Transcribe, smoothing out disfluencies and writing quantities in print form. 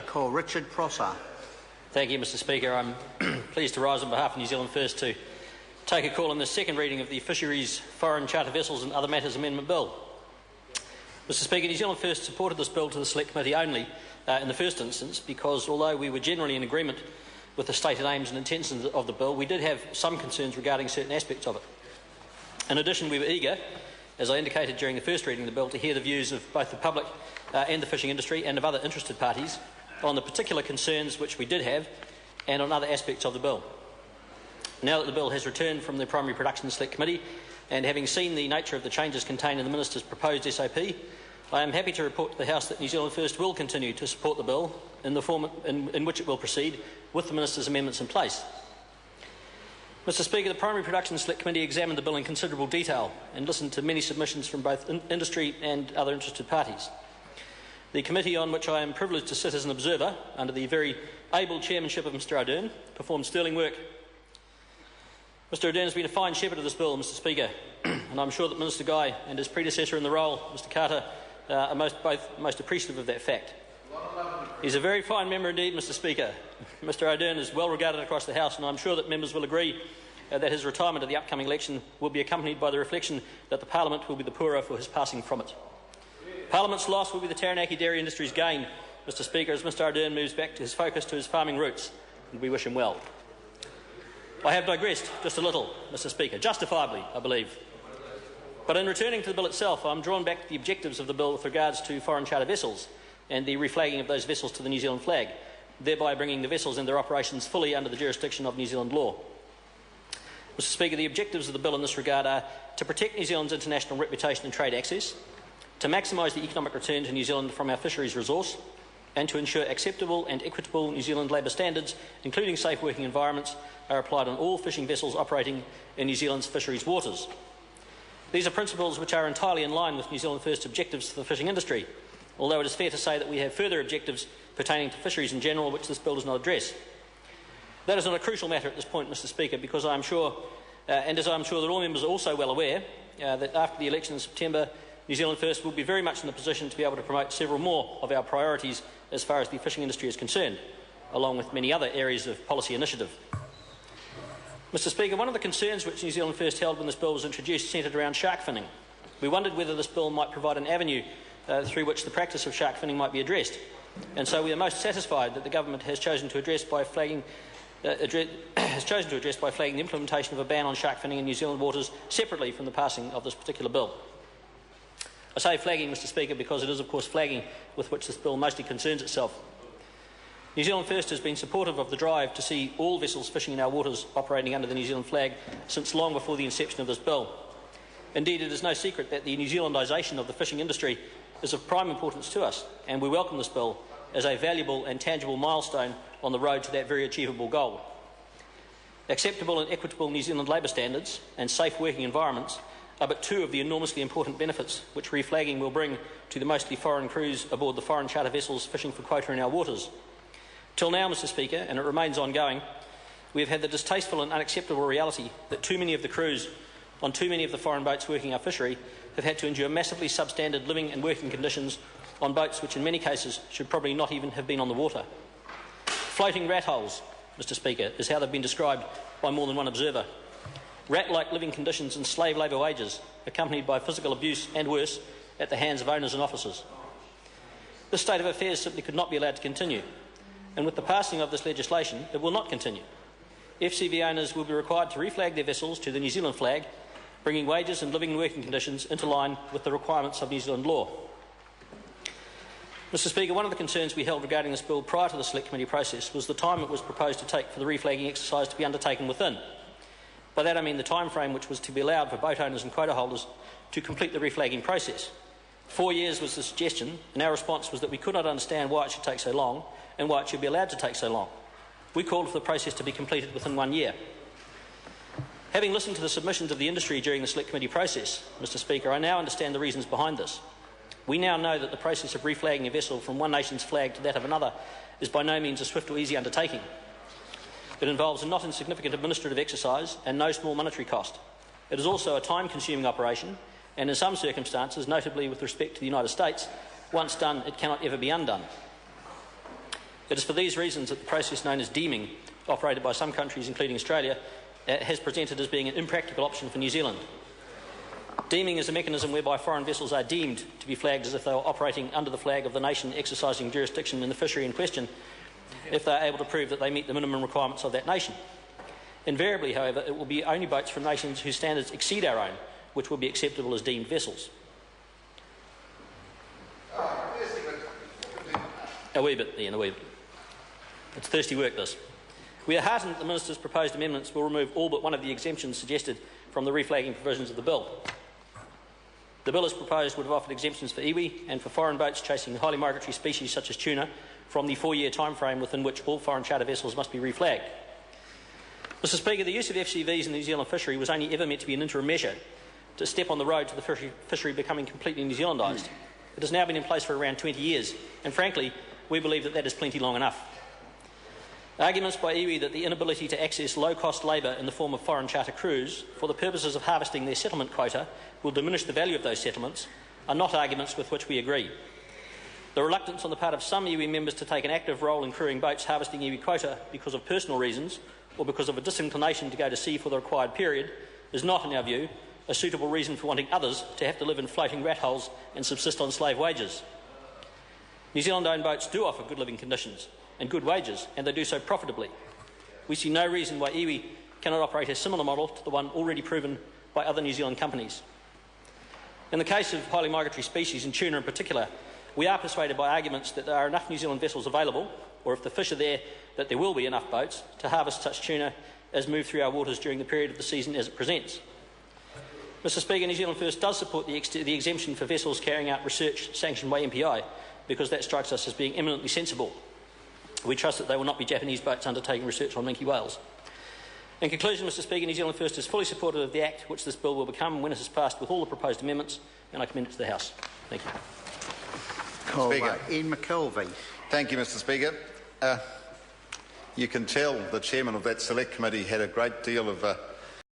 call Richard Prosser. Thank you, Mr Speaker. I'm pleased to rise on behalf of New Zealand First to take a call on the second reading of the Fisheries, Foreign Charter Vessels and Other Matters Amendment Bill. Mr Speaker, New Zealand First supported this bill to the Select Committee only in the first instance because, although we were generally in agreement with the stated aims and intentions of the bill, we did have some concerns regarding certain aspects of it. In addition, we were eager, as I indicated during the first reading of the bill, to hear the views of both the public and the fishing industry and of other interested parties on the particular concerns which we did have and on other aspects of the bill. Now that the bill has returned from the Primary Production Select Committee and having seen the nature of the changes contained in the Minister's proposed SOP, I am happy to report to the House that New Zealand First will continue to support the bill in the form in which it will proceed with the Minister's amendments in place. Mr Speaker, the Primary Production Select Committee examined the bill in considerable detail and listened to many submissions from both industry and other interested parties. The committee, on which I am privileged to sit as an observer under the very able chairmanship of Mr Ardern, performed sterling work. Mr Ardern has been a fine shepherd of this bill, Mr Speaker, and I'm sure that Minister Guy and his predecessor in the role, Mr Carter, are both most appreciative of that fact. He's a very fine member indeed, Mr Speaker. Mr Ardern is well regarded across the House, and I'm sure that members will agree that his retirement at the upcoming election will be accompanied by the reflection that the Parliament will be the poorer for his passing from it. Parliament's loss will be the Taranaki dairy industry's gain, Mr Speaker, as Mr Ardern moves back to his focus to his farming roots, and we wish him well. I have digressed just a little, Mr Speaker, justifiably, I believe. But in returning to the bill itself, I'm drawn back to the objectives of the bill with regards to foreign charter vessels and the reflagging of those vessels to the New Zealand flag, thereby bringing the vessels and their operations fully under the jurisdiction of New Zealand law. Mr Speaker, the objectives of the bill in this regard are to protect New Zealand's international reputation and trade access, to maximise the economic return to New Zealand from our fisheries resource, and to ensure acceptable and equitable New Zealand labour standards, including safe working environments, are applied on all fishing vessels operating in New Zealand's fisheries waters. These are principles which are entirely in line with New Zealand First's objectives for the fishing industry, although it is fair to say that we have further objectives pertaining to fisheries in general which this bill does not address. That is not a crucial matter at this point, Mr Speaker, because I am sure, and as I am sure that all members are also well aware, that after the election in September, New Zealand First will be very much in the position to be able to promote several more of our priorities as far as the fishing industry is concerned, along with many other areas of policy initiative. Mr Speaker, one of the concerns which New Zealand First held when this bill was introduced centred around shark finning. We wondered whether this bill might provide an avenue through which the practice of shark finning might be addressed, and so we are most satisfied that the government has chosen to address by flagging the implementation of a ban on shark finning in New Zealand waters separately from the passing of this particular bill. I say flagging, Mr Speaker, because it is of course flagging with which this bill mostly concerns itself. New Zealand First has been supportive of the drive to see all vessels fishing in our waters operating under the New Zealand flag since long before the inception of this bill. Indeed, it is no secret that the New Zealandisation of the fishing industry is of prime importance to us, and we welcome this bill as a valuable and tangible milestone on the road to that very achievable goal. Acceptable and equitable New Zealand labour standards and safe working environments are but two of the enormously important benefits which reflagging will bring to the mostly foreign crews aboard the foreign charter vessels fishing for quota in our waters. Till now, Mr Speaker, and it remains ongoing, we have had the distasteful and unacceptable reality that too many of the crews on too many of the foreign boats working our fishery have had to endure massively substandard living and working conditions on boats which in many cases should probably not even have been on the water. Floating rat holes, Mr Speaker, is how they've been described by more than one observer. Rat-like living conditions and slave labour wages, accompanied by physical abuse and worse at the hands of owners and officers. This state of affairs simply could not be allowed to continue, and with the passing of this legislation, it will not continue. FCV owners will be required to reflag their vessels to the New Zealand flag, bringing wages and living and working conditions into line with the requirements of New Zealand law. Mr Speaker, one of the concerns we held regarding this bill prior to the Select Committee process was the time it was proposed to take for the reflagging exercise to be undertaken within. By that I mean the time frame which was to be allowed for boat owners and quota holders to complete the reflagging process. 4 years was the suggestion, and our response was that we could not understand why it should take so long and why it should be allowed to take so long. We called for the process to be completed within 1 year. Having listened to the submissions of the industry during the Select Committee process, Mr Speaker, I now understand the reasons behind this. We now know that the process of reflagging a vessel from one nation's flag to that of another is by no means a swift or easy undertaking. It involves a not insignificant administrative exercise and no small monetary cost. It is also a time-consuming operation, and in some circumstances, notably with respect to the United States, once done, it cannot ever be undone. It is for these reasons that the process known as deeming, operated by some countries including Australia, has presented as being an impractical option for New Zealand. Deeming is a mechanism whereby foreign vessels are deemed to be flagged as if they were operating under the flag of the nation exercising jurisdiction in the fishery in question, if they are able to prove that they meet the minimum requirements of that nation. Invariably, however, it will be only boats from nations whose standards exceed our own which will be acceptable as deemed vessels. A wee bit, Ian, a wee bit. It's thirsty work, this. We are heartened that the Minister's proposed amendments will remove all but one of the exemptions suggested from the reflagging provisions of the bill. The bill as proposed would have offered exemptions for iwi and for foreign boats chasing highly migratory species such as tuna from the 4-year timeframe within which all foreign charter vessels must be reflagged. Mr Speaker, the use of FCVs in the New Zealand fishery was only ever meant to be an interim measure to step on the road to the fishery becoming completely New Zealandised. It has now been in place for around 20 years, and frankly, we believe that that is plenty long enough. Arguments by iwi that the inability to access low-cost labour in the form of foreign charter crews for the purposes of harvesting their settlement quota will diminish the value of those settlements are not arguments with which we agree. The reluctance on the part of some iwi members to take an active role in crewing boats harvesting iwi quota because of personal reasons or because of a disinclination to go to sea for the required period is not, in our view, a suitable reason for wanting others to have to live in floating rat holes and subsist on slave wages. New Zealand-owned boats do offer good living conditions and good wages, and they do so profitably. We see no reason why iwi cannot operate a similar model to the one already proven by other New Zealand companies. In the case of highly migratory species, and tuna in particular, we are persuaded by arguments that there are enough New Zealand vessels available, or if the fish are there, that there will be enough boats to harvest such tuna as move through our waters during the period of the season as it presents. Mr Speaker, New Zealand First does support the exemption for vessels carrying out research sanctioned by MPI because that strikes us as being eminently sensible. We trust that they will not be Japanese boats undertaking research on minke whales. In conclusion, Mr Speaker, New Zealand First is fully supportive of the Act which this bill will become when it is passed with all the proposed amendments, and I commend it to the House. Thank you. Speaker. Ian McKelvey. Thank you, Mr Speaker. You can tell the chairman of that select committee had a great deal of